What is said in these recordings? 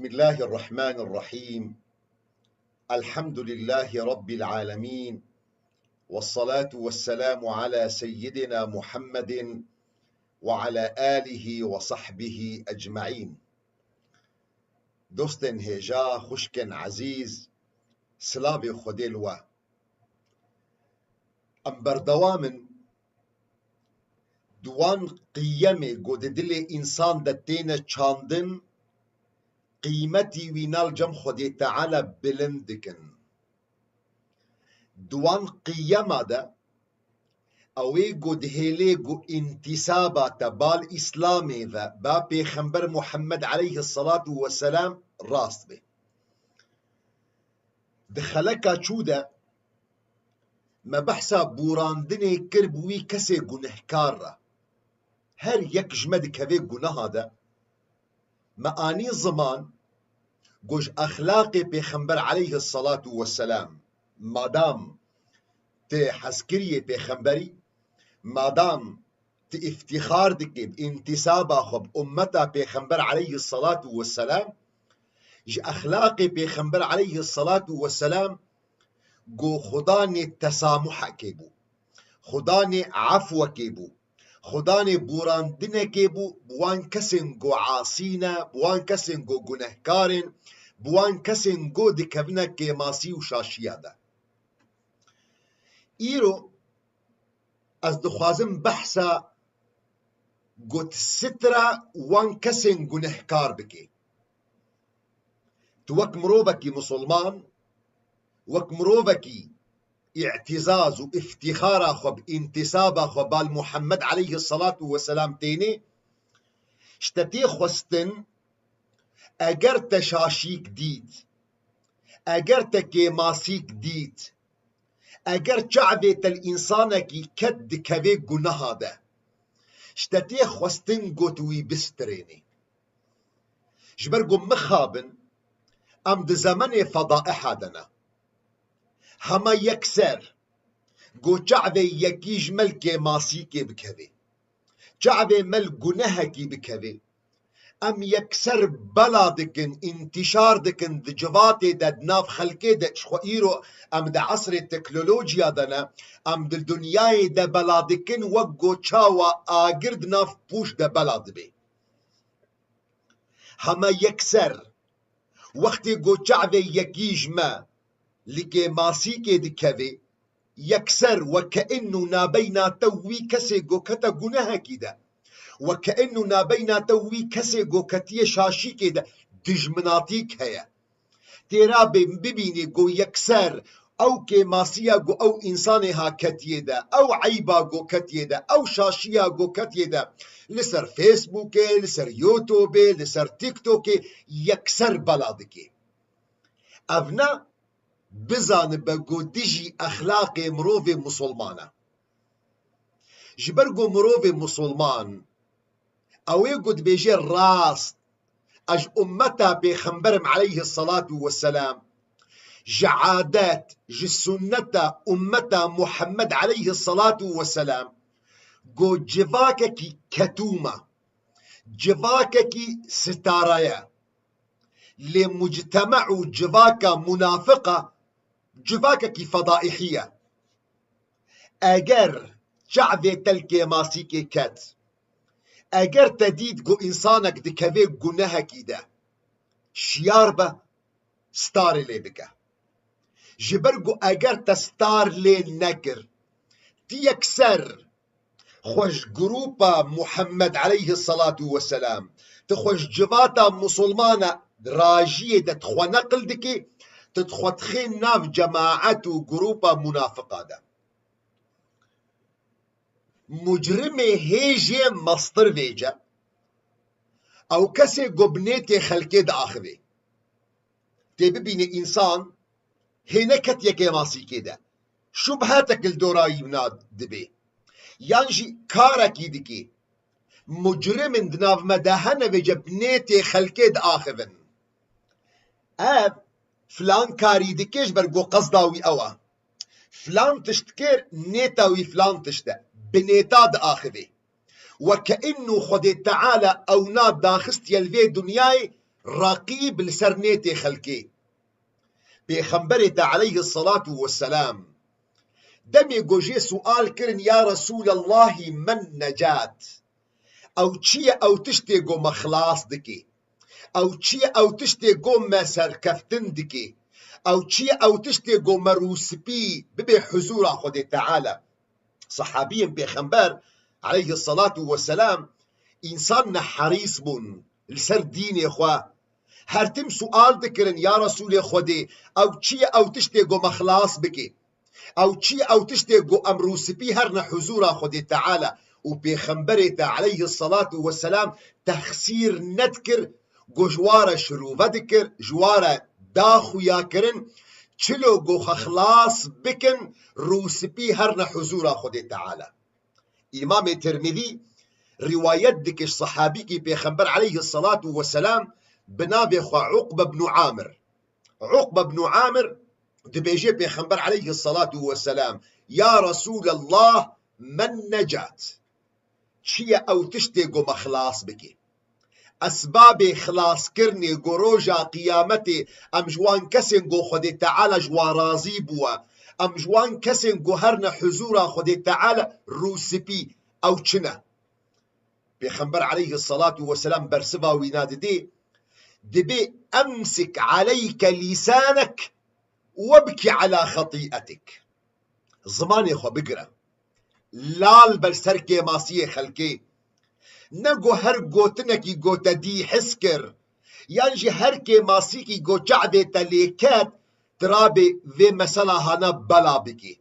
بسم الله الرحمن الرحيم. الحمد لله رب العالمين، والصلاة والسلام على سيدنا محمد وعلى آله وصحبه أجمعين. دوستن هجا خوشكن عزيز سلابي خودلوا ام بردوامن دوان قيمه قد دل انسان دتين چاندن قيمتي وينال جم خودي تعالى بلندكن دوان قيمه دا اوي قد هيلي قو انتسابة بال اسلامي ذا با بيخنبر محمد عليه الصلاة والسلام راست به دخلكا چودا ما بحثا بوراندني كربوي كسي گنهكار هر يك جمد كوي گناه دا ما آني زمان گوش اخلاقي بيخنبر عليه الصلاة والسلام مادام تي حسكرية بيخنبري مادام تي افتخار دكي انتسابا خب امتا بيخنبر عليه الصلاة والسلام ج اخلاقي بيخنبر عليه الصلاة والسلام گو خداني تسامح كيبو خداني عفو كيبو خداني بوراندنه كيبو بوان كسن گو عاصينا بوان كسن گو گنهكارن بوان كسن گو دكبنا كيماسي وشاشيا دا ايرو از دخوازم بحثا گوت سترا وان كسن گنهكار بكي توك مروبكي مسلمان وك مروبكي اعتزاز وافتخار خب انتساب خبال محمد عليه الصلاة والسلام تيني شتتي خستن اگر تشاشيك ديت اگر تكيماسيك ديت اگر شعبة الانسان كي كد كوي گناه ده شتتي خستن قوتوي بستريني جبرقو مخابن ام ده زمن فضائح دنا هما يكسر گو چعبه یکیج ملک ماسی که بکوه چعبه مل گناه کی بکوه ام یکسر بلا دکن انتشار دکن د جوات د ناف خلقه د شخوئیرو ام د عصر التكنولوجيا دنا ام د دنیای د بلا دکن وگو چاوا آگرد ناف پوش د بلا دبه هما يكسر وقت گو چعبه یکیج ما لكي ماسيكي دكوي يكسر وكأنه نابينا توي كسي جو كتا جناها كده وكأنه نابينا توي كسي جو كتيه شاشي كده دجمناتيك هيا تيرا ببيني جو يكسر او كي ماسيا جو او انسانها كتيه ده او عيبا جو كتيه ده او شاشيا جو كتيه ده لسر فيسبوك لسر يوتيوب لسر تيك توك يكسر بلادكي افنا بزان بگو دجی اخلاق مروف مسلمانه جبرگو مروف مسلمان اوی قد بيجي راست اج امتا بيخنبرم عليه الصلاة والسلام جعادات جسنتا امتا محمد عليه الصلاة والسلام قو جواككي كتومة جواككي ستاريا لمجتمع جواكا منافقة جواككي فضائحية اگر شعبه تلكي ماسيكي كات اگر تديد جو انسانك دكوي گناهكي ده شياربه ستار لي بكا جبرگو اگر تستار لي نكر تيكسر خوش جروبا محمد عليه الصلاة والسلام تخوش جواتا مسلمانة راجية ده تخوى نقل دكي تدخل تخين ناف جماعات وجروبا منافقة ده مجرمي هيجي مصدر فيجا او كسي قبنيتي خلقي دا اخذي تبي بيني انسان هنا كت يكي ماسي كده شبهاتك الدوراي مناد دبي يانجي كاركي دكي مجرم دناف مداهنة فيجا بنيتي خلقي دا اخذن فلان كاري دكيش برقو قصداوي اوا فلان تشتكر نيتاوي فلان تشتا بنيتا دا اخذي وكأنه خدي تعالى او ناد داخست يلفي دنياي رقيب لسرنيتي خلكي بيخنبرت عليه الصلاة والسلام دمي جوجي سؤال كرن يا رسول الله من نجات او تشي او تشتي جو مخلاص دكي او تشي او تشتي جو مسر كفتن دكي او تشي او تشتي جو مروسبي ببي حزور خدي تعالى صحابي بيخنبر عليه الصلاة والسلام إنسان حريص بون لسر دين إخوة هرتم سؤال دكرن يا رسول خدي او تشي او تشتي جو مخلاص بكي او تشي او تشتي جو امروسبي هرنا حزور خدي تعالى وبيخنبرت عليه الصلاة والسلام تخسير ندكر جو جوارة شروفة دكر جوارة داخو ياكرن چلو جو خلاص بكن روسبي هرنا حزور خدي تعالى. إمام الترمذي رواية دكش صحابيكي بيخنبر عليه الصلاة والسلام بنابي خو عقبة بن عامر. عقبة بن عامر دبيجي بيخنبر عليه الصلاة والسلام يا رسول الله من نجات شيا او تشتي جو مخلاص بكي اسباب خلاص كرني جو روجا قيامتي ام جوان كسن جو خدي تعالى جوا راضي بوا ام جوان كسن جو هرنا حزورا خدي تعالى روسبي او چنا بيخنبر عليه الصلاة والسلام برسبا ويناد دبي امسك عليك لسانك وابكي على خطيئتك زماني خو بقرا لال برسركي ماسيه خلكي نگو هر گوتنکی گوتا دی حس کر یعنی هر که ماسیکی گو چعده تلیکت ترابي في مسألة هنا بلا بكي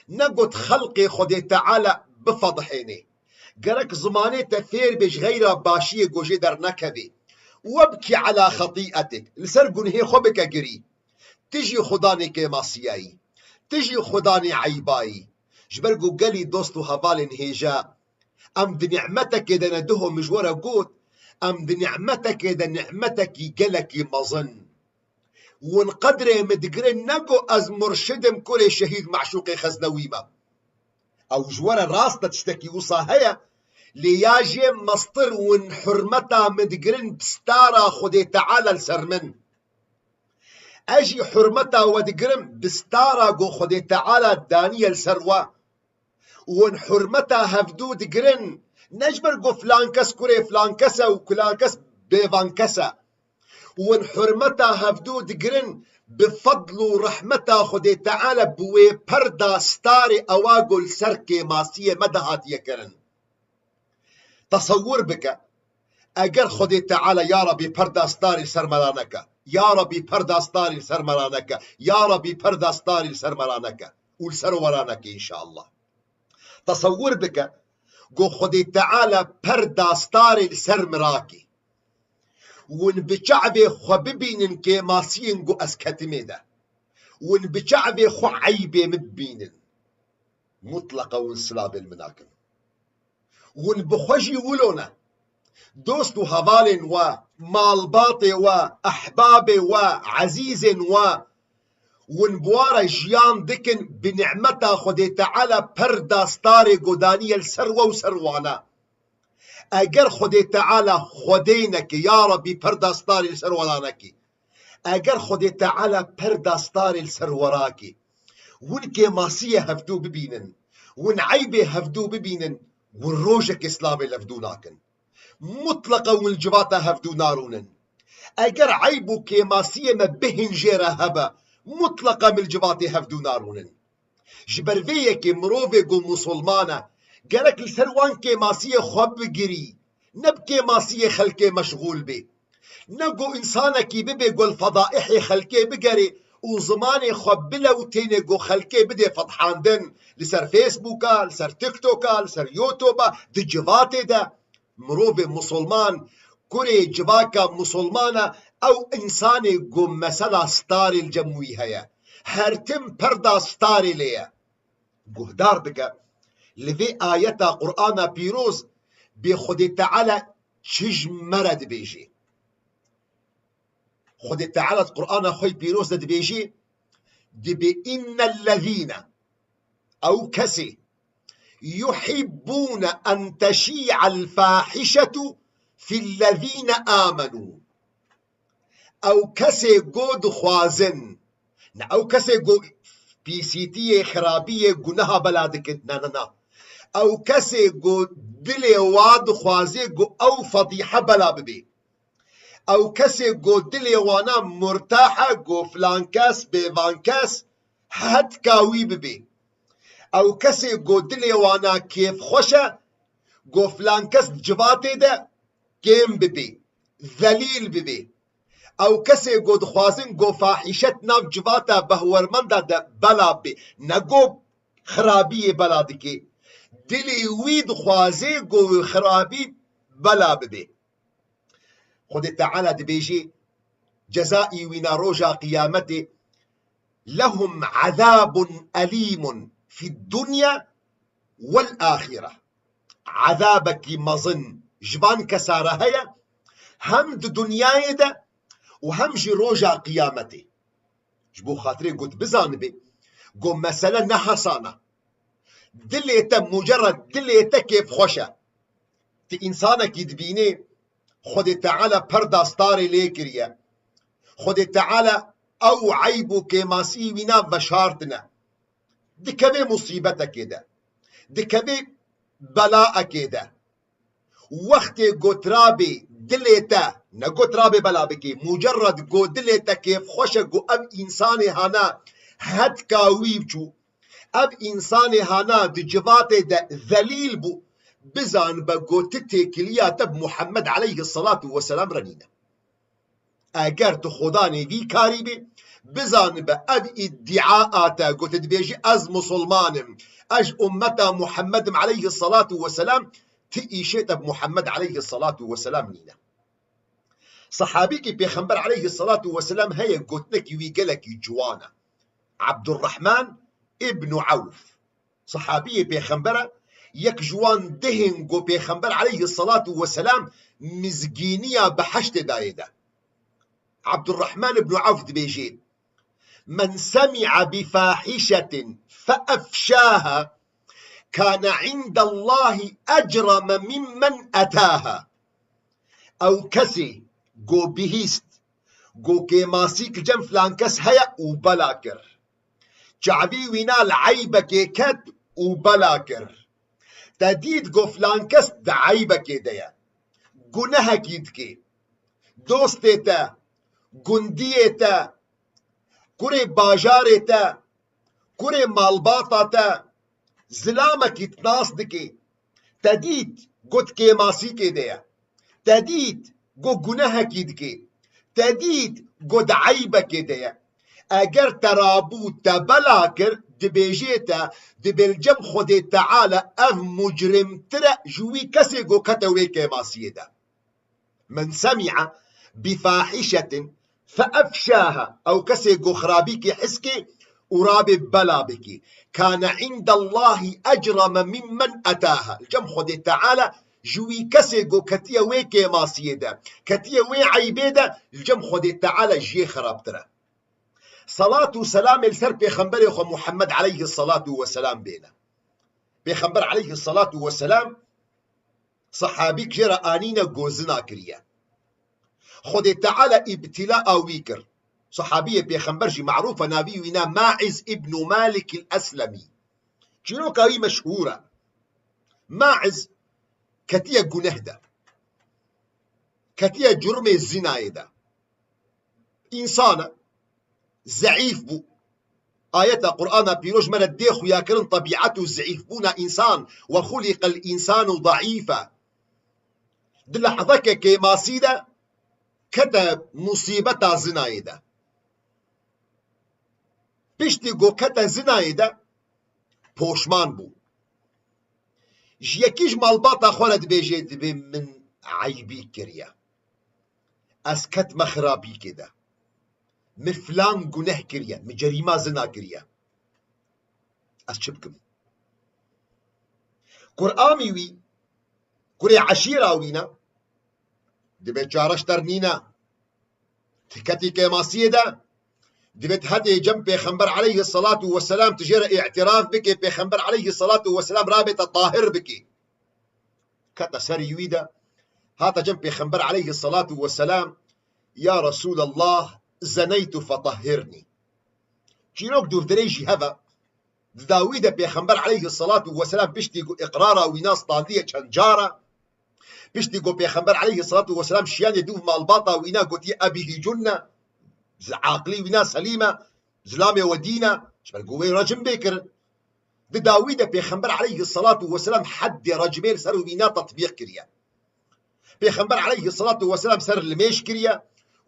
نقول خلق خدي تعالى بفضحيني قالك زماني تثير بش غير باشية جوجي در نكبي وابكي على خطيئتك لسرقون هي خبك قري تجي خداني كماسياي تجي خداني عيباي جبرقو قالي دوستو هفالين هيجا ام بنعمتك اذا ندهو مجورة قوت ام بنعمتك اذا نعمتك قالك مظن ونقدر مدقرين نقو از مرشدم كل شهيد معشوق خزنويمة او جوارة راستا تشتكي وصاهية لياجي مصطر ونحرمتا مدقرين بستارا خدي تعالى السرمن اجي حرمتا ودقرم بستارا قو خدي تعالى دانية السروا ونحرمتا هفدو دقرن نجبر قو فلان كس كوري فلان كسا وكلان كس بيفان كسا ونحرمتا هفدو دقرن بفضل ورحمتا خدي تعالى بوي بردا ستاري اواقل سركي ماسية مدهات يكرن تصور بك اگر خدي تعالى يا ربي بردا ستاري سرمرانك يا ربي بردا ستاري سرمرانك يا ربي بردا ستاري سرمرانك والسرورانك ان شاء الله تصور بك قو خدي تعالى بردا ستاري سرمراكي ون بشعبي خو ببينن كي ماسين قو اسكتمي ده ون بشعبي خو عيبي مبينن مطلقة ونسلاب المناكم ون بخوجي ولونا دوست هفال ومالباطي وأحبابي وعزيز ونبوار جيان دكن بنعمتا خدي تعالى بردا ستاري قدانية السروة وسروانا اگر خدي تعالى خدينك يا ربي بردا ستاري السرواناكي اگر خدي تعالى بردا ستاري السروراكي ونكي ماسية هفدو ببينن ون عيبي هفدو ببينن والروجك اسلامي لفدو ناكن مطلقة والجباتا هفدو نارونن اگر عيبو كيماسية ما بهن جيرا هبا مطلقة من الجباتي هفدو نارونن جبرفية كي مروفي قو مسلمانة قالك السروان كيماسية خواب قري نب كيماسية خلقي مشغول بي نقو إنسانة كي ببي قو الفضائحي خلقي بقري وزماني خواب بلا وتيني قو خلقي بدي فضحان دن لسر فيسبوكا لسر تيك توكا لسر يوتوبا دي جباتي ده مروفي مسلمان كوري جباكا مسلمانة او انساني قوم مثلا ستاري الجموي هيا هرتم بردا ستاري ليا قهدار بك لذي آياتا قرآن بيروز بخدي تعالى تشج مرد بيجي خدي تعالى القرآن خوي بيروز دي بيجي دي بإن الذين أو كسي يحبون أن تشيع الفاحشة في الذين آمنوا او کسی گو دخوازن نه او کسی گو پیسیتی خرابی گناه بلا دکن نه نه نه او کسی گو دل واد خوازی گو او فضیحه بلا ببی او کسی گو دل وانا مرتاحه گو فلان کس بیوان کس حد کاوی ببی او کسی گو دل وانا کیف خوشه گو فلان کس جواته ده کیم ببی ذلیل ببی او کسی گو دخوازن گو فاحشت ناف جواتا بهورمنده ده بلا بی نگو خرابی بلا دکی دلی وی دخوازی گو خرابی بلا ببی خود تعالى دبيجي جزائي وينا روجا قيامتي لهم عذاب أليم في الدنيا والآخرة عذابك مظن جبان كسارة هيا هم دنياي ده وهم جي روجا قيامتي جبو خاطري قلت بزانبي قو مثلا نحصانة دليتا مجرد دليتا كيف خوشة تي إنسانك يدبيني خود تعالى پردا ستاري ليكريا خود تعالى او عيبو كماسي وينا بشارتنا دكبه مصيبتك ده دكبه بلاءك ده وقت قطرابي دليتا نقطرابي بلا بكي مجرد قو دليتا كيف خوشك اب انسان هانا هد كاويبچو اب انسان هانا دي جوات ده ذليل بو بزان بقو تتكليا تب محمد عليه الصلاة والسلام رنينا اگر تو خدا نوی کاری بی بزان به اب ادعاءاتا قلت دبيجي از مسلمانم اج امتا محمد عليه الصلاة والسلام تئيشيت محمد عليه الصلاة والسلام نينا صحابيك بيخنبر عليه الصلاة والسلام هيا قلت لك ويقلك جوانا عبد الرحمن ابن عوف صحابي بيخنبر يك جوان دهن قو بيخنبر عليه الصلاة والسلام مزقينيا بحشت دايدا عبد الرحمن بن عوف دبيجي من سمع بفاحشة فأفشاها كان عند الله أجرم ممن أتاها أو كسي قو بهيست قو كيماسيك جم فلان كس هيا وبلاكر جعبي وينال عيبك كت وبلاكر تديد قو فلان كس دعيبك ديا قنهك يدكي دوستيتا گندیتا کره باجارتا کره مالباطاتا زلامکی تناس دکی تدید گوت که ماسی که دیا تدید گو گناهکی دکی تدید گو دعیبکی دیا اگر ترابو تبلا کر دبیجیتا دبیلجم خود تعالی اف مجرم ترا جوی کسی گو کتوی که ماسی دا من سمع بفاحشة فأفشاها أو كسي خرابيكي حسكي ورابي بلابكي كان عند الله أجرم ممن أتاها الجم خد تعالى جوي كسي كتيا ويكي ماسيدا كتيا وي عيبيدا الجم خد تعالى جي خرابترا صلاة وسلام السر بيخنبر يخو محمد عليه الصلاة والسلام بينا بيخنبر عليه الصلاة والسلام صحابيك جرى آنينا قوزنا كريا خود تعالى ابتلاء ويكر صحابية بيخنبرجي معروفة نبي وينا ماعز ابن مالك الأسلمي شنو كاوي مشهورة ماعز كتيا جنهدة كتيا جرم الزنايدة إنسان زعيف بو آية قرآن بيروج من الديخ ياكرن طبيعته زعيف بونا إنسان وخلق الإنسان ضعيفا دل لحظك كما سيدا كتا مصيبتا زنايدا بشتي گو كتا زنايدا پوشمان بو جيكيش مالباتا خولد بيجيد بي من عيبي كريا از كت مخرابي كده مفلان گناه كريا مجريما زنا كريا از چبكم قرآمي وي كوري عشيرة وينا دبيت جارش ترنينا تكتي كماسية دا دبيت هدي جنب بيخنبر عليه الصلاة والسلام تجير اعتراف بك بيخنبر عليه الصلاة والسلام رابط الطاهر بك كتا سري ويدا هاتا جنب بيخنبر عليه الصلاة والسلام يا رسول الله زنيت فطهرني. چیرۆک دوودرێژی هەبە داویدە پێخەمبەر عەلەیهی الصەڵات وەسەلام پشتی ئیقرارا وینا ستاندیە چەند جارە پشتی گۆ پێخەمبەر عەلەیهی الصەڵات وەسەلام شیانی دوو ماڵباتا وینا گوتی ئەبیهی جونە عاقلی وینا سەلیمە زلامێ وەدینە بەرگووەی ڕەجم بێکردن داویدە پێخەمبەر عەلەیهی الصەڵات وەسەلام حەدی ڕەجمێر سەر وینا تەطبیق کردە پێخەمبەر عەلەیهی الصەڵات وەسەلام سەر لمێش کردە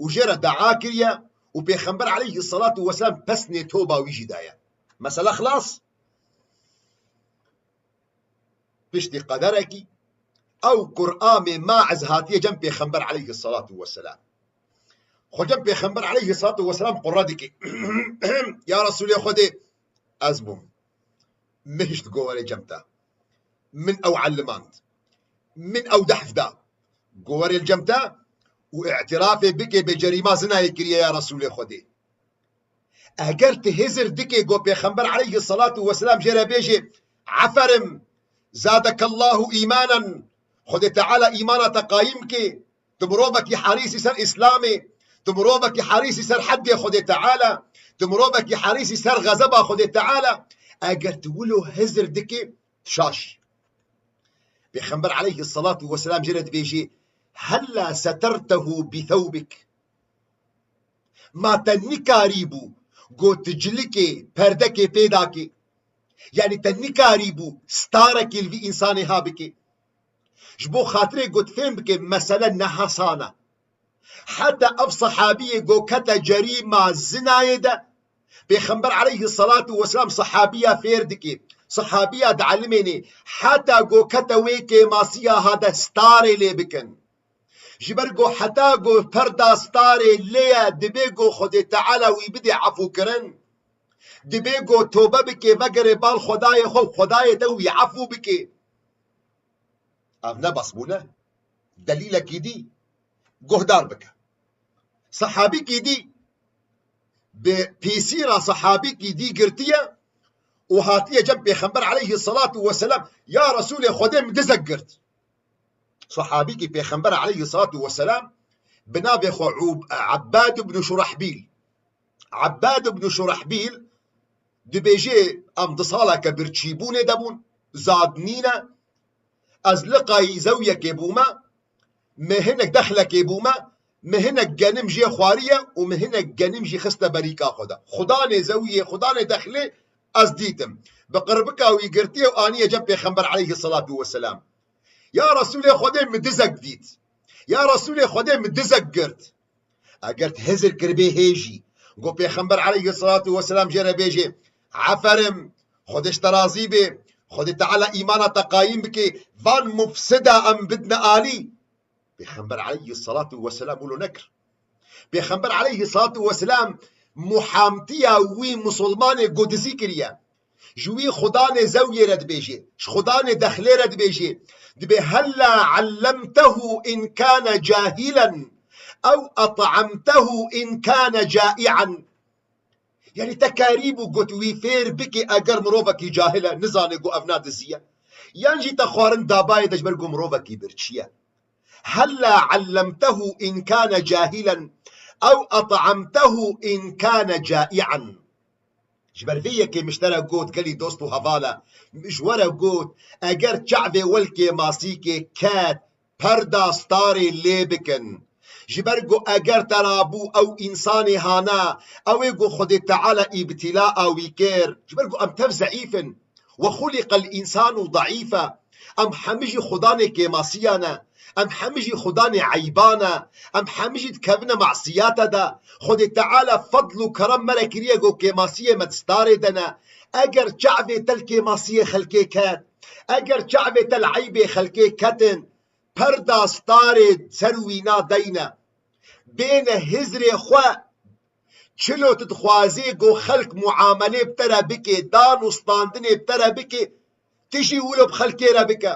و ژێرە دەعا کردە و پێخەمبەر عەلەیهی الصەڵات وەسەلام پەسنێ تۆبا ویژی دایە مەسەلە خلاص پشتی قەدەرێکی ئەو قورئامێ ماعز هاتیە جەم پێخەمبەر عەلەیهی الصەڵات وەسەلام خۆ جەم پێخەمبەر عەلەیهی الصەڵات وەسەلام قوڕە دکێ یا ڕەسوولێ خودێ ئەز بووم مهشت گۆوەرێ جەمتا من ئەو عەلماند من ئەو دەحفدا گۆوەرێ جەمتا و اعترافێ بکێ بێ جەریما زنایە کریە یا ڕەسوولێ خودێ ئەگەر تهێزر دکێ گۆ پێخەمبەر عەلەیهی الصەڵات وەسەلام ژێرە بێژێ عەفەرم زادك الله إيمانا خدي تعالى إيمانا قايم كي تمروبك حريسي سر إسلامي تمروبك حريسي سر حد خدي تعالى تمروبك حريسي سر غزبا خدي تعالى أجر تقولوا هزر دكي شاش بيخنبر عليه الصلاة والسلام جرد بيجي هلا سترته بثوبك ما تنكاريبو قوت تجلكي پردكي بيداكي يعني تنكاري بو ستارك الفي إنساني هابكي جبو خاطري قد فهم بكي مثلا نحصانة حتى أف صحابية قو كتا جريمة زنايدة بيخنبر عليه الصلاة والسلام صحابية فيردكي صحابية دعلميني حتى قو كتا ويكي ماسيا هذا ستاري لي بكن جبر قو حتى قو فردا ستاري ليا دبي قو خدي تعالى ويبدي عفو كرن دبی گو توبه بکی وگر بال خدای خو خدای تو عفو بکی اف نبس بونه دلیل کی دی گهدار بکه صحابی کی دی به پیسیرا صحابی کی دی گرتیه و هاتیه جنب پیغمبر علیه الصلاة والسلام یا رسول خدا مدزک گرت صحابی کی پیغمبر علیه الصلاة والسلام بناب خو عباد بن شرحبیل عباد بن شرحبیل دبيجي ام دصالة كبرتشيبوني دبون زادنينا ازلقاي زوية كيبوما مهنك دخلة كيبوما مهنك جنم جي خوارية ومهنك جنم جي خستة بريكا خداني زوية خداني دخلة ازديتم بقربكا ويقرتيه وانية جنب خنبر عليه الصلاة والسلام يا رسولي خدين مدزك ديت يا رسولي خدين مدزك قرت اقرت هزر كربي هيجي قو بيخنبر عليه الصلاة والسلام جرى بيجي عفرم خودش ترازي بي خودي تعالى إيمانا تقايم بكي فان مفسدة أم بدنا آلي بيخنبر عليه الصلاة والسلام قولوا نكر بيخنبر عليه الصلاة والسلام محامتيا وي مسلمان قدسي كريا جوي خدان زوية رد بيجي خدان دخلي رد بيجي دبي هلا علمته إن كان جاهلا أو أطعمته إن كان جائعا يعني تكاريبو قوت ويفير بكي أقر مروفكي جاهلة نزاني قو أفناد الزية يانجي تخوارن داباي دجبر قو مروفكي برشيا هلا علمته إن كان جاهلا أو أطعمته إن كان جائعا جبر فيك مشترى قوت قالي دوستو هفالا مجورة قوت أقر شعبي والكي ماسيكي كات پردا ستاري ليبكن جبرگو اگر ترابو او انساني هانا او يقو خد تعالى ابتلاء او يكير جبرگو ام تف ضعيفا وخلق الانسان ضعيفا ام حمجي خداني كيماسيانا ام حمجي خداني عيبانا ام حمجي تكبنا معصياتا دا خد تعالى فضل وكرم ملك ريقو كيماسية متستاري دنا اگر شعبي تل كيماسية خلقي كات اگر شعبي تل عيبي خلقي كاتن پردا ستارد سروینا دینا بین هزر خواه چلو تدخوازی گو خلق معامله بتره بکی دان و ستاندنه بتره بکی تشی ولو بخلقی را بکه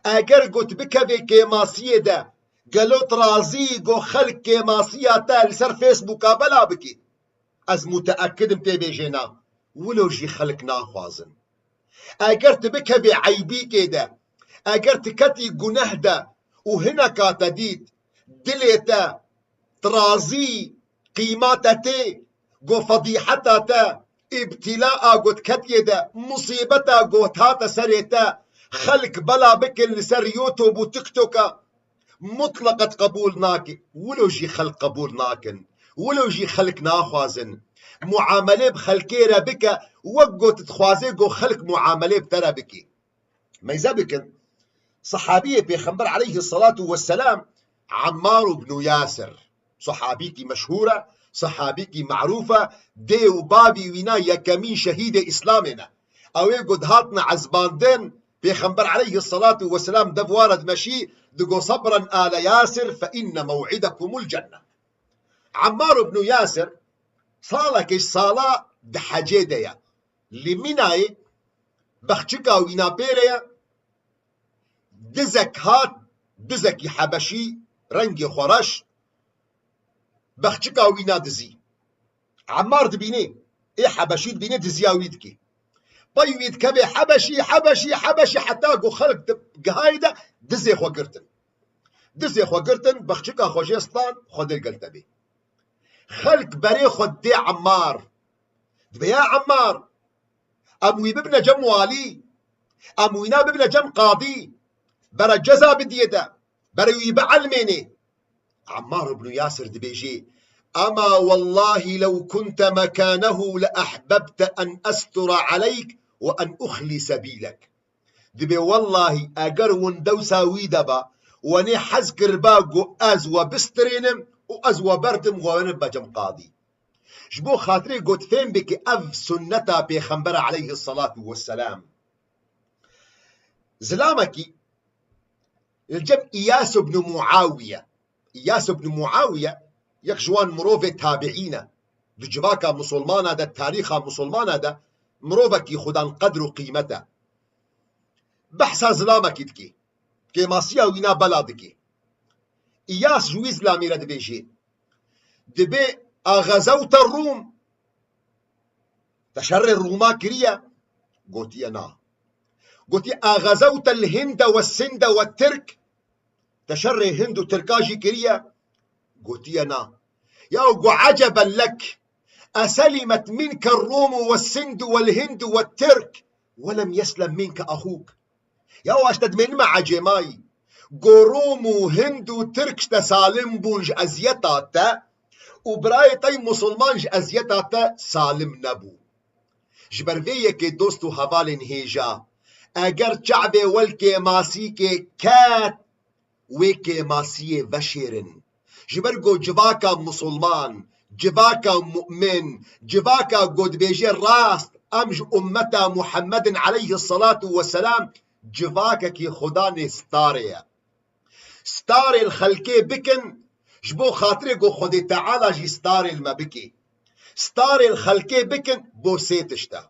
اگر گوت بکه بکی ماسیه ده گلوت رازی گو خلق که ماسیه تا لسر فیسبوکا بلا بکی از متأکدم پی بیجینا ولو جی خلق ناخوازن اگر تبکه بی عیبی که ده اگر تكتي جناه ده وهنا كاتديد دليتا ترازي قيماتته جو فضيحتته ابتلاء قد كتيدا مصيبتا قد هاتا سريتا خلق بلا بكن لسر يوتيوب وتيك توكا مطلقة قبول ناكي ولو جي خلق قبول ناكن ولو جي خلق ناخوازن معاملة بخلقيرا بك وقو تتخوازي قو خلق معاملة بترى بكي ما يزابكن صحابية بيخبر عليه الصلاة والسلام عمار بن ياسر صحابيتي مشهورة صحابيتي معروفة دي وبابي وينا يكمين شهيد إسلامنا أو يقود هاتنا عزباندين بيخبر عليه الصلاة والسلام دفوارد مشي دقو صبرا آل ياسر فإن موعدكم الجنة. عمار بن ياسر صالك صلاة دحاجي ديا لمناي بخشكا وينا بيريا دزك هات دزك حبشي رنگي خورش بخشكا وينا دزي عمار دبيني ايه حبشي دبيني دزياويدكي طيويد كبي حبشي حبشي حبشي حتى قو خلق قهايدة دزي خو قرتن دزي خو قرتن بخشكا خوجيستان خود القلتبي خلق بري خود دي عمار دبيا عمار اموي ببنا جم والي اموينا ببنا جم قاضي برا جزا بديدا برا يبعلميني عمار بن ياسر دبيجي أما والله لو كنت مكانه لأحببت أن أستر عليك وأن أخلي سبيلك دبي والله أجر وندوسا ويدبا وني حزكر باقو أزوى بسترينم وأزوى بردم ونبا جم قاضي جبو خاطري قد فين بك أف سنتا بيخنبر عليه الصلاة والسلام زلامكي الجم إياس بن معاوية إياس بن معاوية يخجوان مروفة تابعين بجباكا مسلمان هذا التاريخ مسلمان هذا مروفكي خدان قدر قيمته بحثا زلامكي تكي كيماسيا وينا بلادكي إياس جويز لاميرة دبيجي دبي أغزوت الروم تشر الروما كريا قلت أنا قلت أغزوت الهند والسند والترك تشر الهند وتركاجي كريا قلت أنا يا عجبا لك أسلمت منك الروم والسند والهند والترك ولم يسلم منك أخوك يا واشتد من مع جماي قروم وهند وترك تسالم بونج أزيتاتا وبراي طي مسلمانج أزيتاتا سالم نبو جبرفيه كي دوستو هفالين هيجا اگر شعبي والكي ماسيكي كات ويكي ماسيه وشيرن جبرقو جواكا مسلمان جواكا مؤمن جواكا قد بيجي راست امج امتا محمد عليه الصلاة والسلام جواكا كي خداني ستاريا ستاري الخلقي بكن جبو خاطري قو خدي تعالى جي ستاري المبكي ستاري الخلقي بكن بو سيتشتا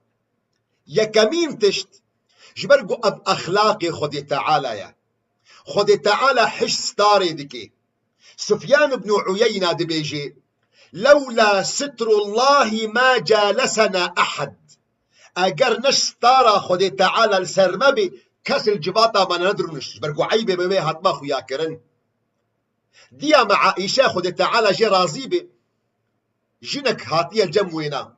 يا كمين تشت جبرقو اب اخلاقي خدي تعالى يا خدي تعالى حش ستاري دكي سفيان بن عيينة دبيجي لولا ستر الله ما جالسنا أحد أجر نش ستارة خدي تعالى السرمبي كاس الجباطة ما ندرنش برقو عيبة بمي هاتما خويا كرن ديا مع عائشة خدي تعالى جي رازيبي جنك هاتية الجموينا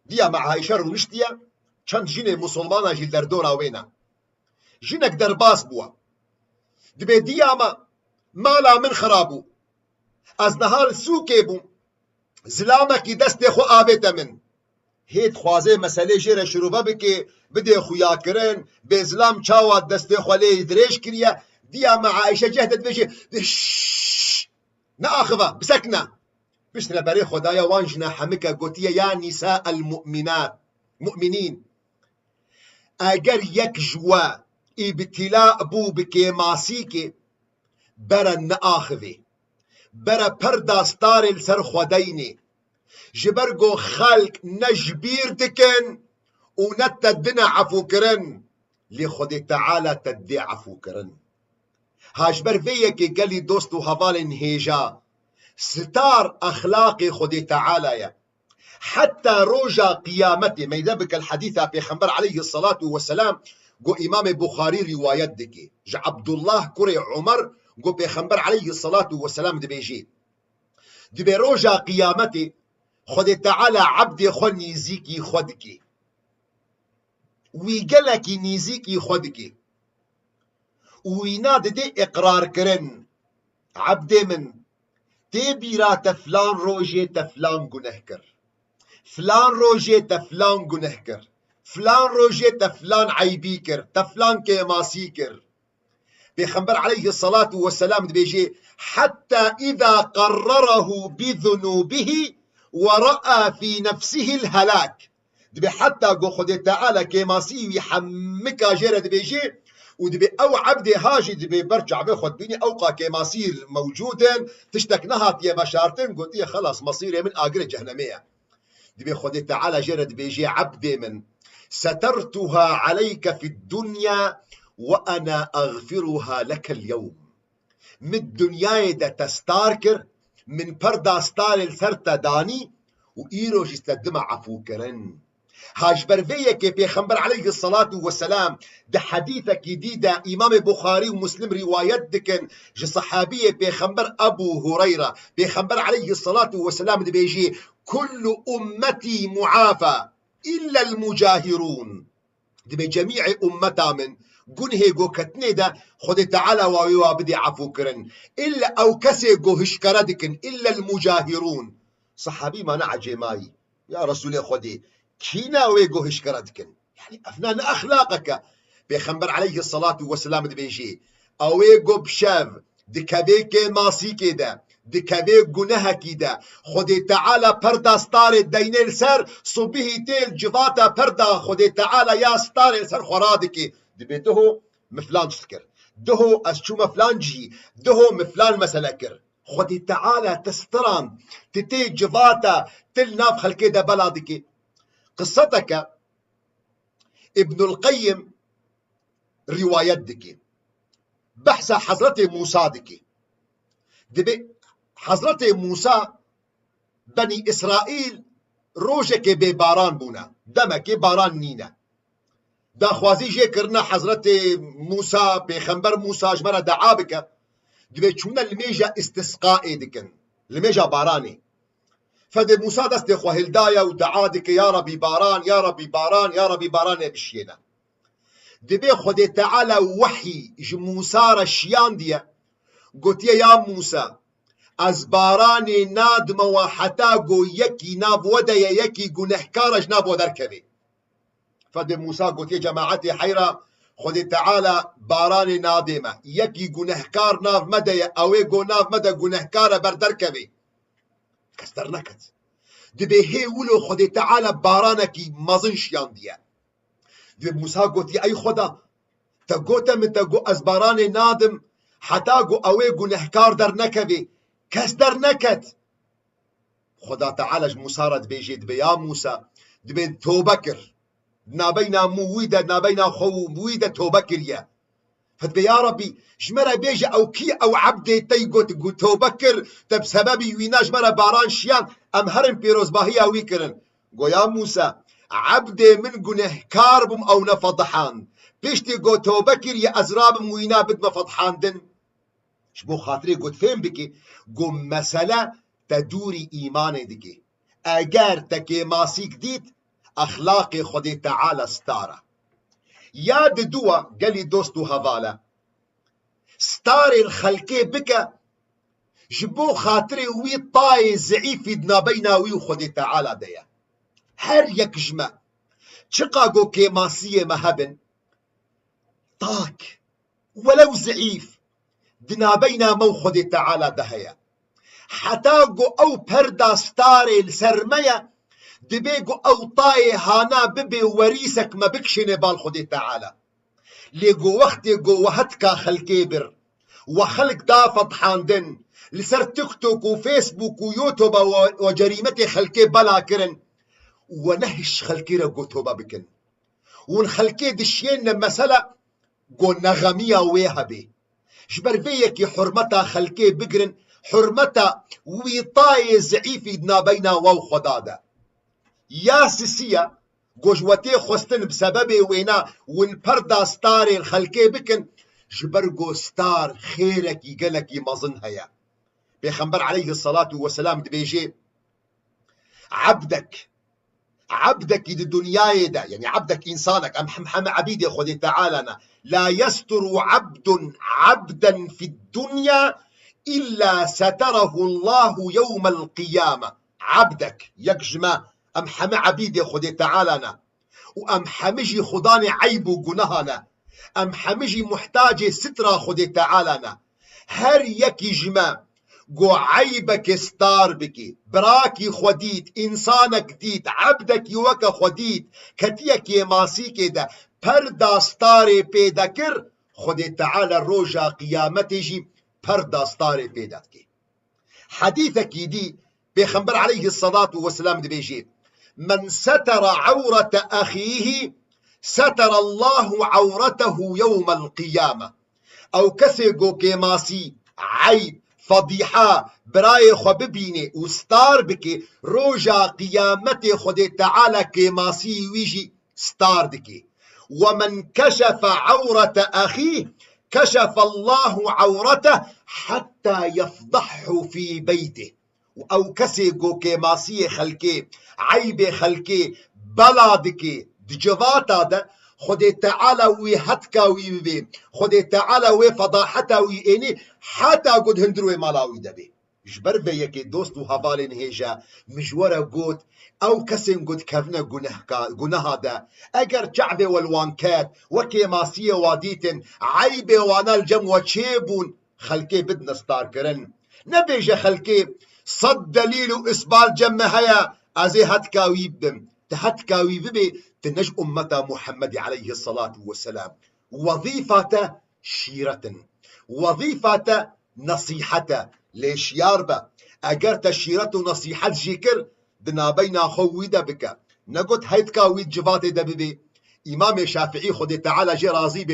ديا مع عائشة رونشتيا چند جنة مسلمانة جي دردورا وينا جنك درباس بوا دبي ديا مالا من خرابو از نهار سوكي بو زلامكي دست خو آبتا من هيت خوازي مسألة جيرا شروفا بكي بدي خويا كرن بزلام چاوا دست خو لي دريش كريا ديا مع عائشة جهدت بيجي ناخذة بسكنة بشنا بري خدايا وانجنا حمكة قوتية يا نساء المؤمنات مؤمنين اگر يك جوا ابتلاء بو بكي ماسيكي برا ناخذي برا پردا ستاري لسر خوديني جبرقو خلق نجبير دكن ونتدنا عفو كرن لخدي تعالى تدي عفو كرن هاجبر فيكي قالي دوستو هفالن هيجا ستار اخلاقي خدي تعالى يا حتى روجا قيامتي ما يدبك الحديث في خنبر عليه الصلاة والسلام قو امام بخاري روايات دكي جا عبد الله كري عمر قو بيخنبر عليه الصلاة والسلام دبيجي دبي روجا قيامتي خود تعالى عبد خو نيزيكي خودكي ويقلكي نيزيكي خودكي ويناد دي اقرار كرن عبد من تبيرا تفلان روجي تفلان گنهكر فلان روجي تفلان گنهكر فلان روجي تفلان عيبي كر تفلان كيماسي كر بيخنبر عليه الصلاة والسلام بيجي حتى إذا قرره بذنوبه ورأى في نفسه الهلاك دبي حتى قو خد تعالى كيماسي ويحمك جيرة بيجي ودبي أو عبدي هاجي دبي برجع بيخد بيني أوقع كيماسير موجودين تشتك نهات يا مشارتين قلت يا خلاص مصيري من آقر جهنمية دبي خد تعالى جيرة بيجي عبدي من سترتها عليك في الدنيا وأنا أغفرها لك اليوم من الدنيا دا تستاركر من بردا ستار الثرتا داني وإيروج استدمع عفوكرن هاج برفية كي بيخنبر عليه الصلاة والسلام ده حديثك جديدة إمام بخاري ومسلم روايات دكن جي صحابية بيخنبر أبو هريرة بيخنبر عليه الصلاة والسلام ده بيجي كل أمتي معافى إلا المجاهرون ده بجميع أمتا من قنهي قو كتنيدا خد تعالى واويوا بدي عفو كرن إلا أو كسي قو هشكردكن إلا المجاهرون صحابي ما نعجي ماي يا رسول خدي كينا ويقو هشكردكن يعني أفنان أخلاقك بيخنبر عليه الصلاة والسلام دي بيجي أويقو بشاف دي كبيك ماسي كده دي كبيك قنها كده خدي تعالى بردا ستار الدينيل سر صبيه تيل جفاتا بردا خدي تعالى يا ستار سر خرادكي دبي دهو مفلان سكر دهو أسشو مفلان جي دهو مفلان مسلكر خدي تعالى تستران تتي جفاتا تل ناف خلكي دا بلادكي قصتك ابن القيم روايات دكي بحث حضرتي موسى دكي دبي حضرتي موسى بني إسرائيل روجك بباران بونا دمك باران نينا دا خوازي جي كرنا حضرتي موسى بيخنبر موسى جمرة دعابك دبي چونا الميجا استسقائي دكن الميجا باراني فدي موسى دست خوهل دايا ودعادك يا ربي باران يا ربي باران يا ربي باران بشينا دبي خدي تعالى وحي موسى رشيان ديا قلت يا موسى از باراني نادم وحتا قو يكي ناب وديا يكي قو نحكارج ناب ودركبي فدي موسى قلت يا جماعتي حيرة خدي تعالى باراني نادمة يكي قو نحكار ناف مديا اوي قو ناف مدى قو نحكار بردركبي كستر نكت دبي هي ولو خدي تعالى بارانكي مازنش يانديا دبي موسى قلت يا اي خدا تقوتا من تقو از باراني نادم حتى قو اوي قو نحكار در نكبي كستر نكت خدا تعالى مسارد بيجي دبي يا موسى دبي توبكر نابينا مويدة نابينا خو مويدة توبكر يا فدبي يا ربي جمرة بيجي او كي او عبدي تيقو تقو توبكر تب سببي وينا جمرة باران شيان ام هرم بيروز باهيا ويكرن قو يا موسى عبدي من قنه كاربم او نفضحان بيشتي قو توبكر يا ازرابم وينا بدما فضحان دن شبو خاطري قلت فين بكي قو مسألة تدوري إيماني دكي اگر تكي ماسيك ديت أخلاقي خدي تعالى ستارة ياد دوا قالي دوستو هفالا ستاري الخلقي بكا جبو خاطري وي طاي زعيفي دنابينا وي خدي تعالى ديا هر يك جمع شقاقو كي ماسية مهبن طاك ولو زعيف دنابينا مو خدي تعالى دهيا حتاقو او بردا ستاري السرمية دبيقو او طاي هانا ببي وريسك ما بكشن بال خدي تعالى ليقو وقتي قو وهتكا خلكيبر وخلق دافض حاندن لسر تيك توك وفيسبوك ويوتيوب وجريمتي خلكي بلا كرن ونهش خلكي رقو توبا بكن ونخلكي دشين مسألة قو نغمية ويهبي جبر فيكي حرمتا خلكي بقرن حرمتا ويطاي زعيفي دنا بينا واو خدادا يا سيسيا قوجوتي خستن بسبب وينا ونبردا ستاري الخلكي بكن جبرقو ستار خيرك يقلك مظن هيا پیغمبر عليه الصلاة والسلام دبيجي عبدك دي دنياي ده، يعني عبدك إنسانك أم حم عبيدي خدي تعالى لا يستر عبدا في الدنيا إلا ستره الله يوم القيامة. عبدك يكجما أم حم عبيدي خدي تعالى وأم حمجي خداني عيب وجنهنا أم حمجي محتاج سترة خدي تعالى هر يكي جما جو عيبك ستار بكي براكي خوديت إنسانك ديت عبدك يوكا خوديت كتيك يماسيك ده پردا ستاري پیدا كر خدي تعالى روجا قيامتي پردا ستاري پیدا كي. حديثك دي بيخنبر عليه الصلاة والسلام دي بيجي من ستر عورة أخيه ستر الله عورته يوم القيامة. أو كسيقو كيماسي عيب فضيحة براي خو ببيني وستار بكي روجا قيامتي خدي تعالى كيماسي ويجي ستار دكي. ومن كشف عورة أخيه كشف الله عورته حتى يفضحه في بيته. أو كسيقو كيماسي خلكي عيب خلكي بلادكي دجواتا ده خدي تعالى وي هتكا وي بي خدي تعالى وي فضاحتا وي اني حتى قد هندروي مالاوي دبي جبر بيكي دوست وهفالين هيجا مجورة قوت او كسن قد كفنا قناها دا اگر جعبه والوانكات وكي ماسية واديتن عيبه وانا الجم وشيبون خلكي بدنا ستار كرن نبيجا خلكي صد دليل وإسبال جمع هيا ازي هتكا ويبدم تهتكا ويبي تنج أمة محمد عليه الصلاة والسلام. وظيفة شيرة وظيفة نصيحة ليش ياربا أجرت شيرة نصيحة جيكر دنا بين خويدا بك نقول هيتكا ويد جفاتي دبيبي إمام الشافعي خد تعالى جي رازي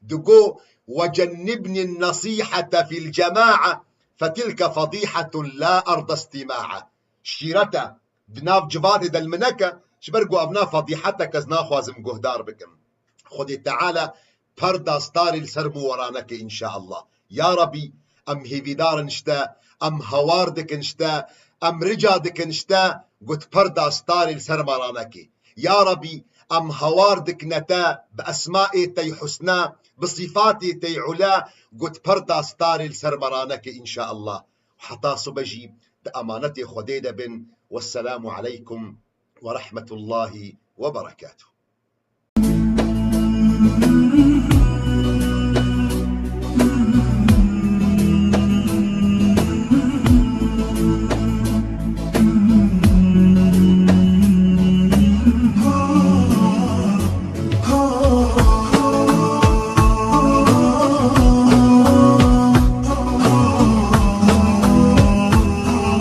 دقو وجنبني النصيحة في الجماعة فتلك فضيحة لا أرضى استماعة. شيرة بناف جفاتي دالمنكة شبرقوا أبنا فضيحتك ازنا خوازم قهدار بكم. خدي تعالى پردا ستاري السرمو ورانك إن شاء الله يا ربي. أم هيفيدار نشتا أم هواردك نشتا أم رجادك نشتا قد پردا ستاري السرم ورانك يا ربي. أم هواردك نتا بأسماء تي حسنا بصفات تي علا قد پردا ستاري السرم ورانك إن شاء الله. حتى صبجي أمانتي خديدة بن والسلام عليكم ورحمة الله وبركاته.